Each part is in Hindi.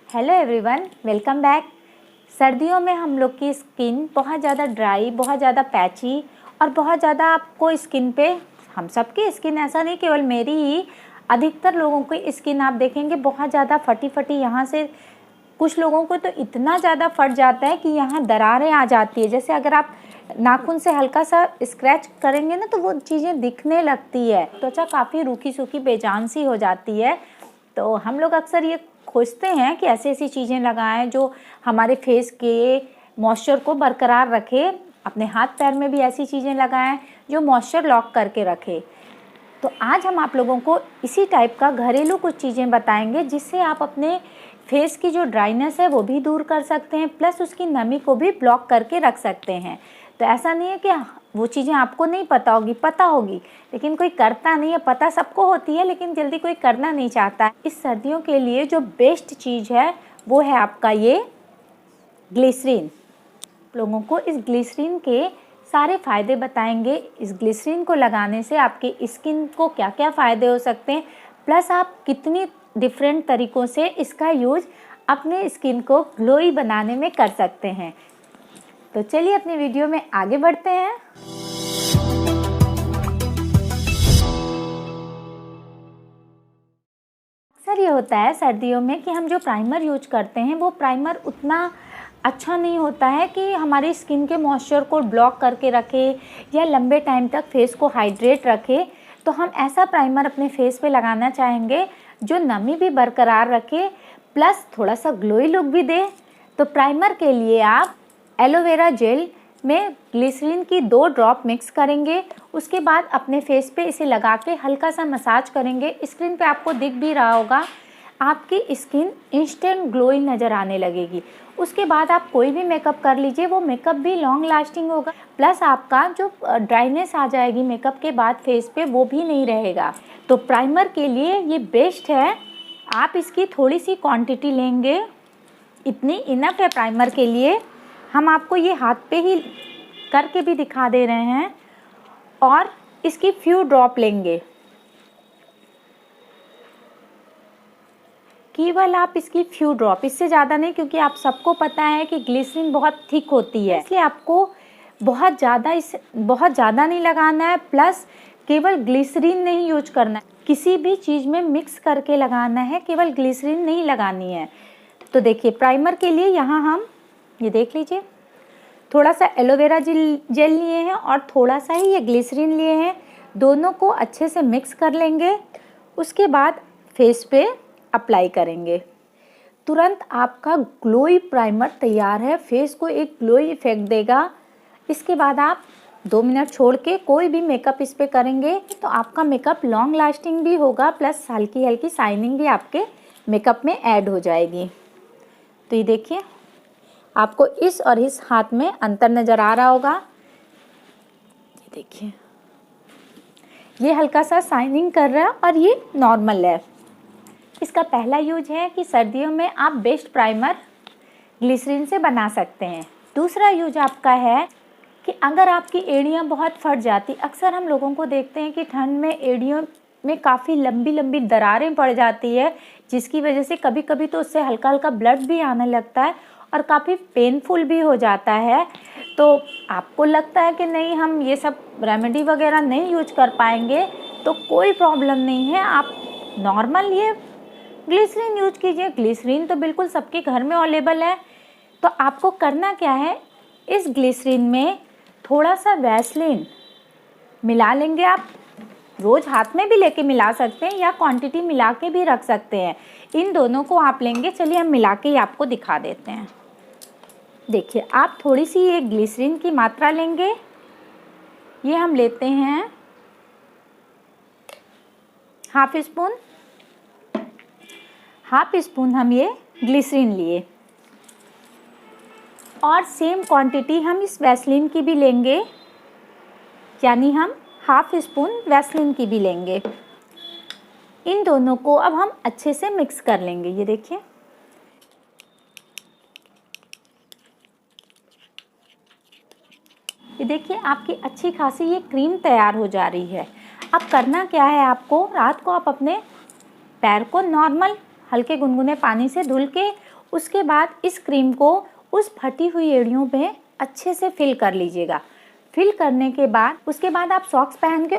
Hello everyone, welcome back. सर्दियों में हम लोग की स्किन बहुत ज़्यादा ड्राई, बहुत ज़्यादा पैची और बहुत ज़्यादा आपको स्किन पे, हम सबकी स्किन, ऐसा नहीं केवल मेरी ही, अधिकतर लोगों की स्किन आप देखेंगे बहुत ज़्यादा फटी फटी, यहाँ से कुछ लोगों को तो इतना ज़्यादा फट जाता है कि यहाँ दरारें आ जाती है। जैसे अगर आप नाखून से हल्का सा स्क्रैच करेंगे ना तो वो चीज़ें दिखने लगती है, त्वचा काफ़ी रूखी सूखी बेजान सी हो जाती है। तो हम लोग अक्सर ये खोजते हैं कि ऐसी ऐसी चीज़ें लगाएं जो हमारे फेस के मॉइस्चर को बरकरार रखे। अपने हाथ पैर में भी ऐसी चीज़ें लगाएं जो मॉइस्चर लॉक करके रखे। तो आज हम आप लोगों को इसी टाइप का घरेलू कुछ चीज़ें बताएंगे जिससे आप अपने फेस की जो ड्राइनेस है वो भी दूर कर सकते हैं, प्लस उसकी नमी को भी ब्लॉक करके रख सकते हैं। तो ऐसा नहीं है कि वो चीज़ें आपको नहीं पता होगी, पता होगी, लेकिन कोई करता नहीं है। पता सबको होती है लेकिन जल्दी कोई करना नहीं चाहता है। इस सर्दियों के लिए जो बेस्ट चीज़ है वो है आपका ये ग्लिसरीन। लोगों को इस ग्लिसरीन के सारे फ़ायदे बताएंगे। इस ग्लिसरीन को लगाने से आपकी स्किन को क्या क्या फ़ायदे हो सकते हैं, प्लस आप कितनी डिफरेंट तरीक़ों से इसका यूज़ अपने स्किन को ग्लोई बनाने में कर सकते हैं। तो चलिए अपनी वीडियो में आगे बढ़ते हैं। अक्सर ये होता है सर्दियों में कि हम जो प्राइमर यूज करते हैं वो प्राइमर उतना अच्छा नहीं होता है कि हमारी स्किन के मॉइस्चर को ब्लॉक करके रखे या लंबे टाइम तक फेस को हाइड्रेट रखे। तो हम ऐसा प्राइमर अपने फेस पे लगाना चाहेंगे जो नमी भी बरकरार रखे, प्लस थोड़ा सा ग्लोई लुक भी दे। तो प्राइमर के लिए आप एलोवेरा जेल में ग्लिसरीन की 2 ड्रॉप मिक्स करेंगे। उसके बाद अपने फेस पे इसे लगा के हल्का सा मसाज करेंगे। स्क्रीन पे आपको दिख भी रहा होगा, आपकी स्किन इंस्टेंट ग्लोई नज़र आने लगेगी। उसके बाद आप कोई भी मेकअप कर लीजिए, वो मेकअप भी लॉन्ग लास्टिंग होगा, प्लस आपका जो ड्राइनेस आ जाएगी मेकअप के बाद फेस पे वो भी नहीं रहेगा। तो प्राइमर के लिए ये बेस्ट है। आप इसकी थोड़ी सी क्वांटिटी लेंगे, इतनी इनफ है प्राइमर के लिए। हम आपको ये हाथ पे ही करके भी दिखा दे रहे हैं, और इसकी फ्यू ड्रॉप लेंगे। केवल आप इसकी फ्यू ड्रॉप, इससे ज़्यादा नहीं, क्योंकि आप सबको पता है कि ग्लिसरीन बहुत थिक होती है, इसलिए आपको बहुत ज़्यादा नहीं लगाना है। प्लस केवल ग्लिसरीन नहीं यूज करना है, किसी भी चीज़ में मिक्स करके लगाना है, केवल ग्लिसरीन नहीं लगानी है। तो देखिए प्राइमर के लिए यहाँ हम ये देख लीजिए, थोड़ा सा एलोवेरा जेल लिए हैं और थोड़ा सा ही ये ग्लिसरीन लिए हैं। दोनों को अच्छे से मिक्स कर लेंगे। उसके बाद फेस पे अप्लाई करेंगे। तुरंत आपका ग्लोई प्राइमर तैयार है, फेस को एक ग्लोई इफेक्ट देगा। इसके बाद आप 2 मिनट छोड़ के कोई भी मेकअप इस पे करेंगे तो आपका मेकअप लॉन्ग लास्टिंग भी होगा, प्लस हल्की हल्की शाइनिंग भी आपके मेकअप में ऐड हो जाएगी। तो ये देखिए, आपको इस और इस हाथ में अंतर नज़र आ रहा होगा। ये देखिए, ये हल्का सा शाइनिंग कर रहा है और ये नॉर्मल है। इसका पहला यूज है कि सर्दियों में आप बेस्ट प्राइमर ग्लिसरीन से बना सकते हैं। दूसरा यूज आपका है कि अगर आपकी एड़ियाँ बहुत फट जाती, अक्सर हम लोगों को देखते हैं कि ठंड में एड़ियों में काफ़ी लंबी लंबी दरारें पड़ जाती है, जिसकी वजह से कभी कभी तो उससे हल्का हल्का ब्लड भी आने लगता है और काफ़ी पेनफुल भी हो जाता है। तो आपको लगता है कि नहीं, हम ये सब रेमेडी वगैरह नहीं यूज कर पाएंगे, तो कोई प्रॉब्लम नहीं है। आप नॉर्मल ये ग्लिसरीन यूज कीजिए। ग्लिसरीन तो बिल्कुल सबके घर में अवेलेबल है। तो आपको करना क्या है, इस ग्लिसरीन में थोड़ा सा वैसलीन मिला लेंगे। आप रोज़ हाथ में भी लेके मिला सकते हैं या क्वांटिटी मिला के भी रख सकते हैं। इन दोनों को आप लेंगे। चलिए हम मिला के ही आपको दिखा देते हैं। देखिए, आप थोड़ी सी ये ग्लिसरीन की मात्रा लेंगे। ये हम लेते हैं हाफ स्पून हम ये ग्लिसरीन लिए, और सेम क्वांटिटी हम इस वैसलीन की भी लेंगे, यानी हम हाफ स्पून वैसलीन की भी लेंगे। इन दोनों को अब हम अच्छे से मिक्स कर लेंगे। ये देखिए, आपकी अच्छी खासी ये क्रीम तैयार हो जा रही है। अब करना क्या है, आपको रात को आप अपने पैर को नॉर्मल हल्के गुनगुने पानी से धुल के उसके बाद इस क्रीम को उस फटी हुई एड़ियों पे अच्छे से फिल कर लीजिएगा। फिल करने के बाद उसके बाद आप सॉक्स पहन के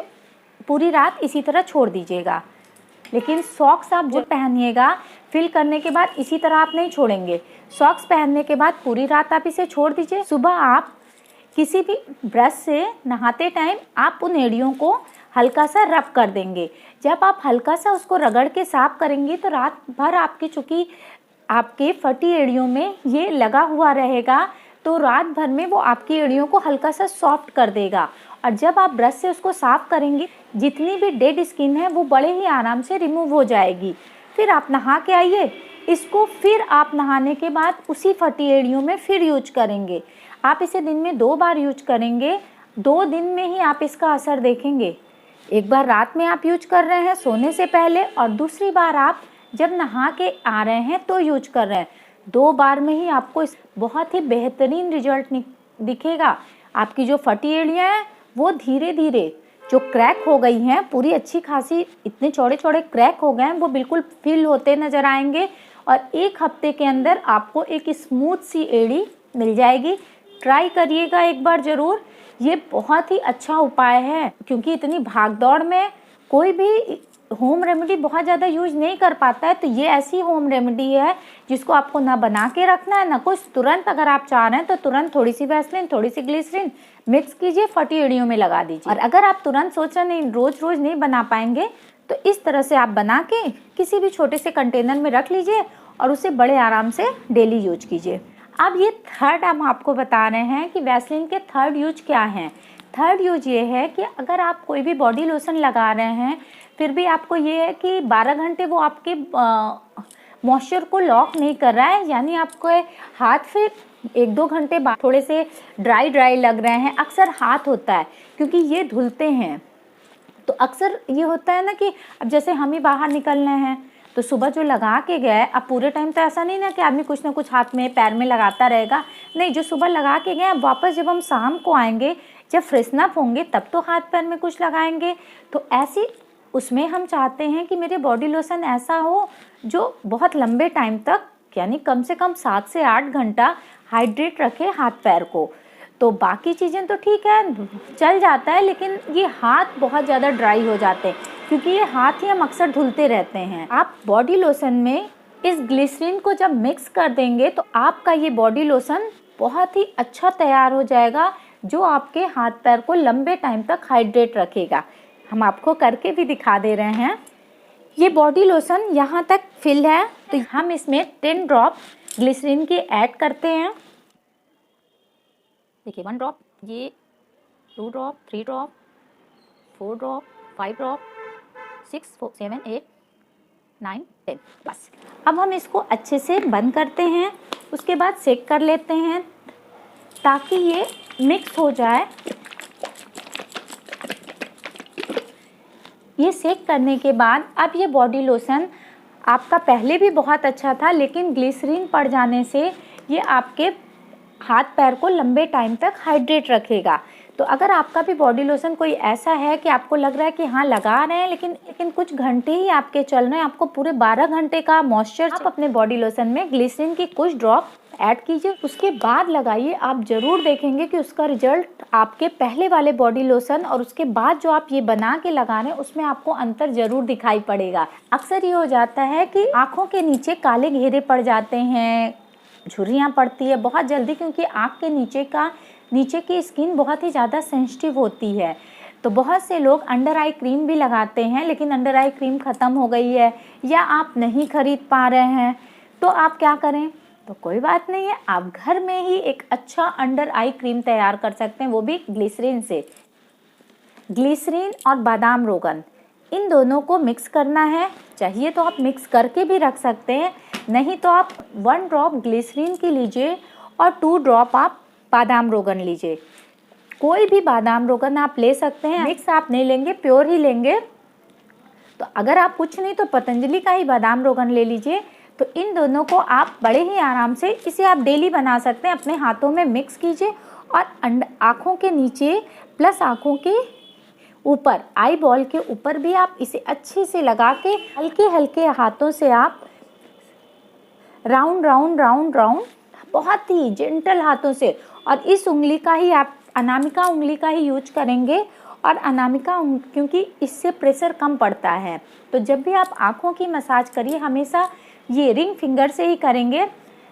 पूरी रात इसी तरह छोड़ दीजिएगा। लेकिन सॉक्स आप जो पहनिएगा फिल करने के बाद इसी तरह आप नहीं छोड़ेंगे। सॉक्स पहनने के बाद पूरी रात आप इसे छोड़ दीजिए। सुबह आप किसी भी ब्रश से नहाते टाइम आप उन एड़ियों को हल्का सा रब कर देंगे। जब आप हल्का सा उसको रगड़ के साफ करेंगे तो रात भर आपकी चूँकि आपके फटी एड़ियों में ये लगा हुआ रहेगा, तो रात भर में वो आपकी एड़ियों को हल्का सा सॉफ्ट कर देगा। और जब आप ब्रश से उसको साफ करेंगे जितनी भी डेड स्किन है वो बड़े ही आराम से रिमूव हो जाएगी। फिर आप नहा के आइए इसको, फिर आप नहाने के बाद उसी फटी एड़ियों में फिर यूज करेंगे। आप इसे दिन में 2 बार यूज करेंगे, 2 दिन में ही आप इसका असर देखेंगे। एक बार रात में आप यूज कर रहे हैं सोने से पहले, और दूसरी बार आप जब नहा के आ रहे हैं तो यूज कर रहे हैं। 2 बार में ही आपको बहुत ही बेहतरीन रिजल्ट दिखेगा। आपकी जो फटी एड़ियाँ हैं वो धीरे धीरे जो क्रैक हो गई हैं, पूरी अच्छी खासी इतने चौड़े चौड़े क्रैक हो गए हैं, वो बिल्कुल फिल होते नज़र आएंगे। और 1 हफ्ते के अंदर आपको एक स्मूथ सी एड़ी मिल जाएगी। ट्राई करिएगा एक बार ज़रूर। ये बहुत ही अच्छा उपाय है, क्योंकि इतनी भागदौड़ में कोई भी होम रेमेडी बहुत ज़्यादा यूज नहीं कर पाता है। तो ये ऐसी होम रेमेडी है जिसको आपको ना बना के रखना है ना कुछ, तुरंत अगर आप चाह रहे हैं तो तुरंत थोड़ी सी वैसलीन थोड़ी सी ग्लिसरीन मिक्स कीजिए, फटी एड़ियों में लगा दीजिए। और अगर आप तुरंत सोच रहे नहीं रोज़ रोज़ नहीं बना पाएंगे तो इस तरह से आप बना के किसी भी छोटे से कंटेनर में रख लीजिए और उसे बड़े आराम से डेली यूज कीजिए। अब ये थर्ड हम आपको बता रहे हैं कि वैसलीन के थर्ड यूज क्या हैं। थर्ड यूज ये है कि अगर आप कोई भी बॉडी लोशन लगा रहे हैं फिर भी आपको ये है कि 12 घंटे वो आपके मॉइस्चर को लॉक नहीं कर रहा है, यानी आपको हाथ फिर 1-2 घंटे बाद थोड़े से ड्राई लग रहे हैं, अक्सर हाथ होता है क्योंकि ये धुलते हैं। तो अक्सर ये होता है ना कि अब जैसे हम ही बाहर निकलने हैं तो सुबह जो लगा के गए, अब पूरे टाइम तो ऐसा नहीं ना कि आदमी कुछ ना कुछ हाथ में पैर में लगाता रहेगा, नहीं, जो सुबह लगा के गए अब वापस जब हम शाम को आएंगे, जब फ्रेशन अप होंगे तब तो हाथ पैर में कुछ लगाएंगे। तो ऐसी उसमें हम चाहते हैं कि मेरे बॉडी लोशन ऐसा हो जो बहुत लंबे टाइम तक, यानी कम से कम 7 से 8 घंटा हाइड्रेट रखे हाथ पैर को। तो बाकी चीज़ें तो ठीक है चल जाता है, लेकिन ये हाथ बहुत ज़्यादा ड्राई हो जाते हैं क्योंकि ये हाथ ही हम अक्सर धुलते रहते हैं। आप बॉडी लोशन में इस ग्लिसरीन को जब मिक्स कर देंगे तो आपका ये बॉडी लोशन बहुत ही अच्छा तैयार हो जाएगा, जो आपके हाथ पैर को लंबे टाइम तक हाइड्रेट रखेगा। हम आपको करके भी दिखा दे रहे हैं। ये बॉडी लोशन यहाँ तक फिल है तो हम इसमें 10 ड्रॉप ग्लिसरीन की ऐड करते हैं। देखिए 1 ड्रॉप, ये 2 ड्रॉप, 3 ड्रॉप, 4 ड्रॉप, 5 ड्रॉप, 6, 7, 8, 9, 10। बस अब हम इसको अच्छे से बंद करते हैं, उसके बाद सेक कर लेते हैं ताकि ये मिक्स हो जाए। ये सेक करने के बाद अब ये बॉडी लोशन आपका पहले भी बहुत अच्छा था, लेकिन ग्लिसरीन पड़ जाने से ये आपके हाथ पैर को लंबे टाइम तक हाइड्रेट रखेगा। तो अगर आपका भी बॉडी लोशन कोई ऐसा है कि आपको लग रहा है कि हाँ लगा रहे हैं लेकिन कुछ घंटे ही आपके चल रहे हैं, आपको पूरे 12 घंटे का मॉइस्चर, आप अपने बॉडी लोशन में ग्लिसरीन की कुछ ड्रॉप ऐड कीजिए, उसके बाद लगाइए। आप ज़रूर देखेंगे कि उसका रिजल्ट आपके पहले वाले बॉडी लोशन और उसके बाद जो आप ये बना के लगा रहे हैं उसमें आपको अंतर ज़रूर दिखाई पड़ेगा। अक्सर ये हो जाता है कि आँखों के नीचे काले घेरे पड़ जाते हैं, झुर्रियाँ पड़ती है बहुत जल्दी, क्योंकि आँख के नीचे की स्किन बहुत ही ज़्यादा सेंसिटिव होती है। तो बहुत से लोग अंडर आई क्रीम भी लगाते हैं, लेकिन अंडर आई क्रीम ख़त्म हो गई है या आप नहीं खरीद पा रहे हैं, तो आप क्या करें? तो कोई बात नहीं है, आप घर में ही एक अच्छा अंडर आई क्रीम तैयार कर सकते हैं, वो भी ग्लिसरीन से। ग्लिसरीन और बादाम रोगन इन दोनों को मिक्स करना है। चाहिए तो आप मिक्स करके भी रख सकते हैं, नहीं तो आप 1 ड्रॉप ग्लिसरीन की लीजिए और 2 ड्रॉप आप बादाम रोगन लीजिए। कोई भी बादाम रोगन आप ले सकते हैं, मिक्स आप नहीं लेंगे, प्योर ही लेंगे। तो अगर आप कुछ नहीं तो पतंजलि का ही बादाम रोगन ले लीजिए। तो इन दोनों को आप बड़े ही आराम से, इसे आप डेली बना सकते हैं, अपने हाथों में मिक्स कीजिए और आँखों के नीचे प्लस आँखों के ऊपर, आई बॉल के ऊपर भी आप इसे अच्छे से लगा के हल्के हल्के हाथों से आप राउंड राउंड राउंड राउंड, बहुत ही जेंटल हाथों से। और इस उंगली का ही आप अनामिका उंगली का ही यूज करेंगे, और अनामिका क्योंकि इससे प्रेशर कम पड़ता है। तो जब भी आप आँखों की मसाज करिए हमेशा ये रिंग फिंगर से ही करेंगे।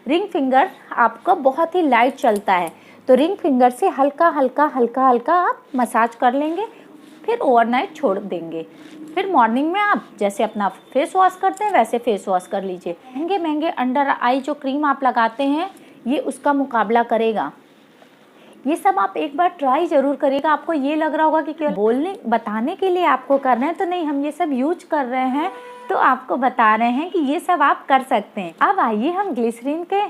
रिंग फिंगर आपका बहुत ही लाइट चलता है, तो रिंग फिंगर से हल्का हल्का हल्का हल्का आप मसाज कर लेंगे, फिर ओवरनाइट छोड़ देंगे। फिर मॉर्निंग में आप जैसे अपना फेस वॉश करते हैं वैसे फेस वॉश कर लीजिए। महंगे महंगे अंडर आई जो क्रीम आप लगाते हैं ये उसका मुकाबला करेगा। ये सब आप एक बार ट्राई जरूर करिएगा। आपको ये लग रहा होगा कि केवल बोलने बताने के लिए आपको करना है, तो नहीं, हम ये सब यूज कर रहे हैं तो आपको बता रहे हैं कि ये सब आप कर सकते हैं। अब आइए हम ग्लिसरीन के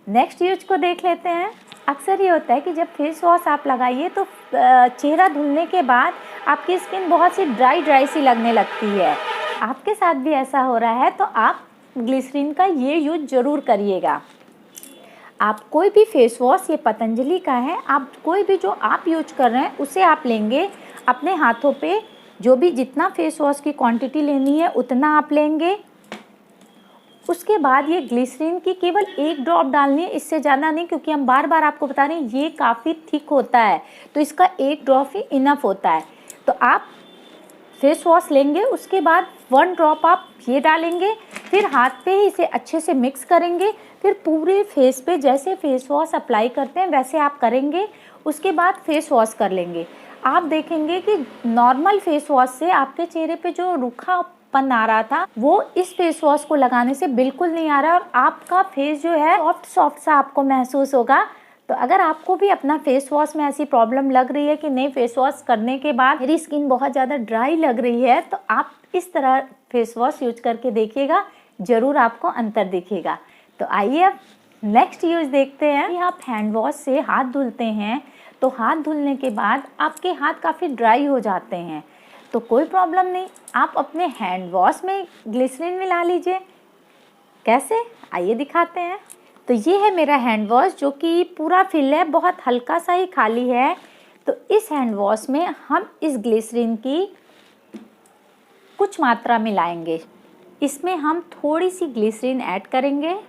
नेक्स्ट यूज को देख लेते हैं। अक्सर ये होता है कि जब फेस वॉश आप लगाइए तो चेहरा धुलने के बाद आपकी स्किन बहुत सी ड्राई सी लगने लगती है। आपके साथ भी ऐसा हो रहा है तो आप ग्लिसरीन का ये यूज ज़रूर करिएगा। आप कोई भी फेस वॉश, ये पतंजलि का है, आप कोई भी जो आप यूज कर रहे हैं उसे आप लेंगे अपने हाथों पे। जो भी जितना फेस वॉश की क्वांटिटी लेनी है उतना आप लेंगे। उसके बाद ये ग्लिसरीन की केवल 1 ड्रॉप डालनी है, इससे ज़्यादा नहीं, क्योंकि हम बार बार आपको बता रहे हैं ये काफ़ी थिक होता है, तो इसका 1 ड्रॉप ही इनफ होता है। तो आप फेस वॉश लेंगे, उसके बाद 1 ड्रॉप आप ये डालेंगे, फिर हाथ पे ही इसे अच्छे से मिक्स करेंगे, फिर पूरे फेस पे जैसे फेस वॉश अप्लाई करते हैं वैसे आप करेंगे। उसके बाद फेस वॉश कर लेंगे। आप देखेंगे कि नॉर्मल फेस वॉश से आपके चेहरे पे जो रूखापन आ रहा था वो इस फेस वॉश को लगाने से बिल्कुल नहीं आ रहा है, और आपका फेस जो है सॉफ्ट सा आपको महसूस होगा। तो अगर आपको भी अपना फेस वॉश में ऐसी प्रॉब्लम लग रही है कि नहीं, फेस वॉश करने के बाद मेरी स्किन बहुत ज़्यादा ड्राई लग रही है, तो आप इस तरह फेस वॉश यूज करके देखिएगा, ज़रूर आपको अंतर दिखेगा। तो आइए अब नेक्स्ट यूज देखते हैं। आप हैंड वॉश से हाथ धुलते हैं तो हाथ धुलने के बाद आपके हाथ काफ़ी ड्राई हो जाते हैं, तो कोई प्रॉब्लम नहीं, आप अपने हैंड वॉश में ग्लिसरीन मिला लीजिए। कैसे, आइए दिखाते हैं। तो ये है मेरा हैंड वॉश जो कि पूरा फिल है, बहुत हल्का सा ही खाली है। तो इस हैंड वॉश में हम इस ग्लिसरीन की कुछ मात्रा मिलाएंगे। इसमें हम थोड़ी सी ग्लिसरीन ऐड करेंगे।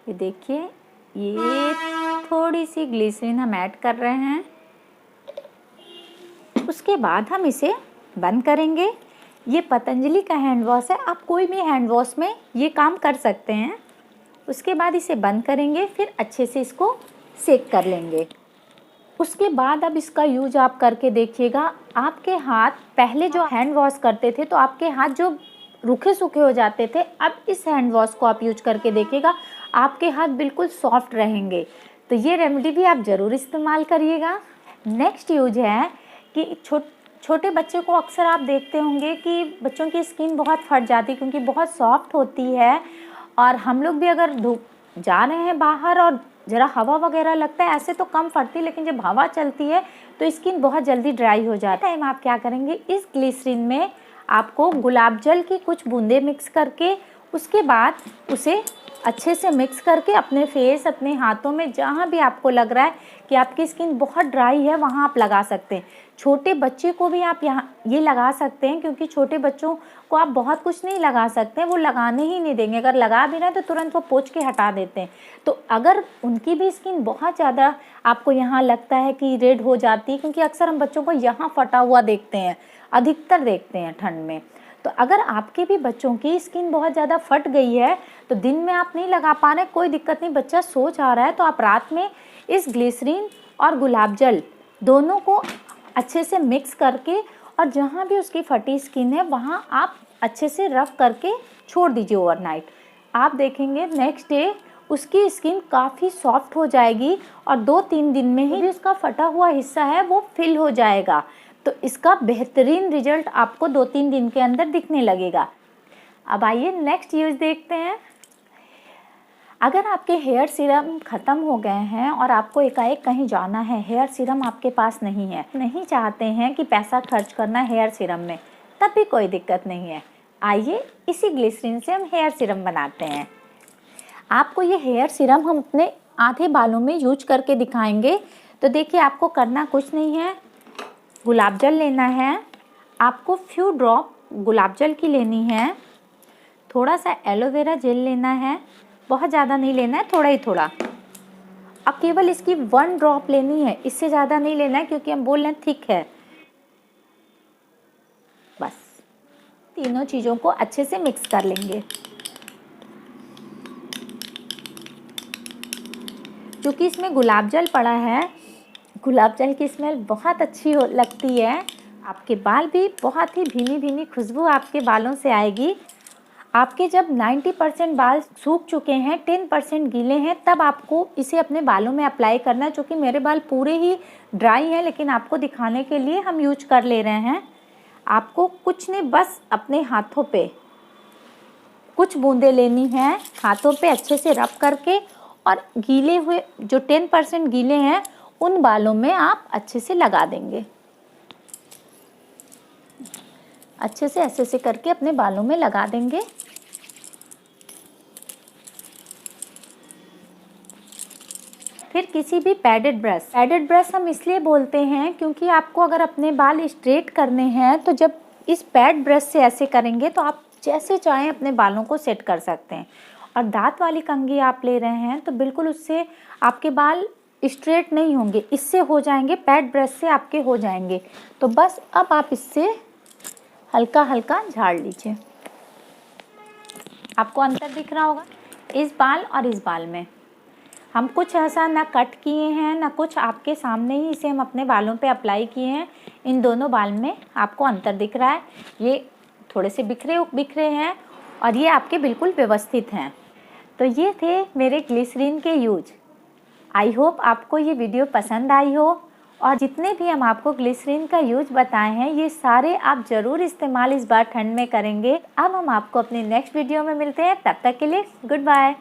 ये देखिए, ये थोड़ी सी ग्लिसरीन हम ऐड कर रहे हैं। उसके बाद हम इसे बंद करेंगे। ये पतंजलि का हैंड वॉश है, आप कोई भी हैंड वॉश में ये काम कर सकते हैं। उसके बाद इसे बंद करेंगे, फिर अच्छे से इसको सेक कर लेंगे। उसके बाद अब इसका यूज आप करके देखिएगा। आपके हाथ पहले जो हैंड वॉश करते थे तो आपके हाथ जो रूखे सूखे हो जाते थे, अब इस हैंड वॉश को आप यूज करके देखिएगा, आपके हाथ बिल्कुल सॉफ्ट रहेंगे। तो ये रेमेडी भी आप ज़रूर इस्तेमाल करिएगा। नेक्स्ट यूज है कि छोटे बच्चे को अक्सर आप देखते होंगे कि बच्चों की स्किन बहुत फट जाती है क्योंकि बहुत सॉफ्ट होती है, और हम लोग भी अगर धूप जा रहे हैं बाहर और ज़रा हवा वगैरह लगता है, ऐसे तो कम फटती, लेकिन जब हवा चलती है तो स्किन बहुत जल्दी ड्राई हो जाता है। आप क्या करेंगे, इस ग्लिसरीन में आपको गुलाब जल की कुछ बूंदे मिक्स करके, उसके बाद उसे अच्छे से मिक्स करके अपने फेस, अपने हाथों में जहाँ भी आपको लग रहा है कि आपकी स्किन बहुत ड्राई है वहाँ आप लगा सकते हैं। छोटे बच्चे को भी आप यहाँ ये लगा सकते हैं, क्योंकि छोटे बच्चों को आप बहुत कुछ नहीं लगा सकते हैं, वो लगाने ही नहीं देंगे। अगर लगा भी रहे हैं तो तुरंत वो पोंछ के हटा देते हैं। तो अगर उनकी भी स्किन बहुत ज़्यादा आपको यहाँ लगता है कि रेड हो जाती है, क्योंकि अक्सर हम बच्चों को यहाँ फटा हुआ देखते हैं, अधिकतर देखते हैं ठंड में। तो अगर आपके भी बच्चों की स्किन बहुत ज़्यादा फट गई है तो दिन में आप नहीं लगा पा रहे, कोई दिक्कत नहीं, बच्चा सो जा रहा है तो आप रात में इस ग्लिसरीन और गुलाब जल दोनों को अच्छे से मिक्स करके, और जहाँ भी उसकी फटी स्किन है वहाँ आप अच्छे से रफ करके छोड़ दीजिए ओवरनाइट। आप देखेंगे नेक्स्ट डे उसकी स्किन काफ़ी सॉफ्ट हो जाएगी, और 2-3 दिन में ही उसका फटा हुआ हिस्सा है वो फिल हो जाएगा। तो इसका बेहतरीन रिजल्ट आपको 2-3 दिन के अंदर दिखने लगेगा। अब आइए नेक्स्ट यूज देखते हैं। अगर आपके हेयर सीरम ख़त्म हो गए हैं और आपको एकाएक कहीं जाना है, हेयर सीरम आपके पास नहीं है, नहीं चाहते हैं कि पैसा खर्च करना हेयर सीरम में, तब भी कोई दिक्कत नहीं है। आइए इसी ग्लिसरीन से हम हेयर सीरम बनाते हैं। आपको ये हेयर सीरम हम अपने आधे बालों में यूज करके दिखाएंगे। तो देखिए, आपको करना कुछ नहीं है, गुलाब जल लेना है, आपको फ्यू ड्रॉप गुलाब जल की लेनी है, थोड़ा सा एलोवेरा जेल लेना है, बहुत ज़्यादा नहीं लेना है, थोड़ा ही थोड़ा। अब केवल इसकी 1 ड्रॉप लेनी है, इससे ज़्यादा नहीं लेना है क्योंकि हम बोल रहे हैं थिक है। बस तीनों चीज़ों को अच्छे से मिक्स कर लेंगे। क्योंकि इसमें गुलाब जल पड़ा है, गुलाब जल की स्मेल बहुत अच्छी लगती है। आपके बाल भी बहुत ही भीनी भीनी खुशबू आपके बालों से आएगी। आपके जब 90% बाल सूख चुके हैं, 10% गीले हैं, तब आपको इसे अपने बालों में अप्लाई करना है। जो कि मेरे बाल पूरे ही ड्राई हैं, लेकिन आपको दिखाने के लिए हम यूज कर ले रहे हैं। आपको कुछ नहीं, बस अपने हाथों पे कुछ बूंदें लेनी हैं, हाथों पे अच्छे से रब करके, और गीले हुए जो 10% गीले हैं उन बालों में आप अच्छे से लगा देंगे। अच्छे से ऐसे करके अपने बालों में लगा देंगे। फिर किसी भी पैडेड ब्रश हम इसलिए बोलते हैं क्योंकि आपको अगर अपने बाल स्ट्रेट करने हैं तो जब इस पैड ब्रश से ऐसे करेंगे तो आप जैसे चाहें अपने बालों को सेट कर सकते हैं। और दांत वाली कंघी आप ले रहे हैं तो बिल्कुल उससे आपके बाल स्ट्रेट नहीं होंगे, इससे हो जाएंगे, पैड ब्रश से आपके हो जाएंगे। तो बस अब आप इससे हल्का हल्का झाड़ लीजिए। आपको अंतर दिख रहा होगा इस बाल और इस बाल में। हम कुछ ऐसा ना कट किए हैं ना कुछ, आपके सामने ही इसे हम अपने बालों पे अप्लाई किए हैं। इन दोनों बाल में आपको अंतर दिख रहा है, ये थोड़े से बिखरे हैं और ये आपके बिल्कुल व्यवस्थित हैं। तो ये थे मेरे ग्लिसरीन के यूज। आई होप आपको ये वीडियो पसंद आई हो, और जितने भी हम आपको ग्लिसरीन का यूज बताए हैं ये सारे आप ज़रूर इस्तेमाल इस बार ठंड में करेंगे। अब हम आपको अपने नेक्स्ट वीडियो में मिलते हैं, तब तक के लिए गुड बाय।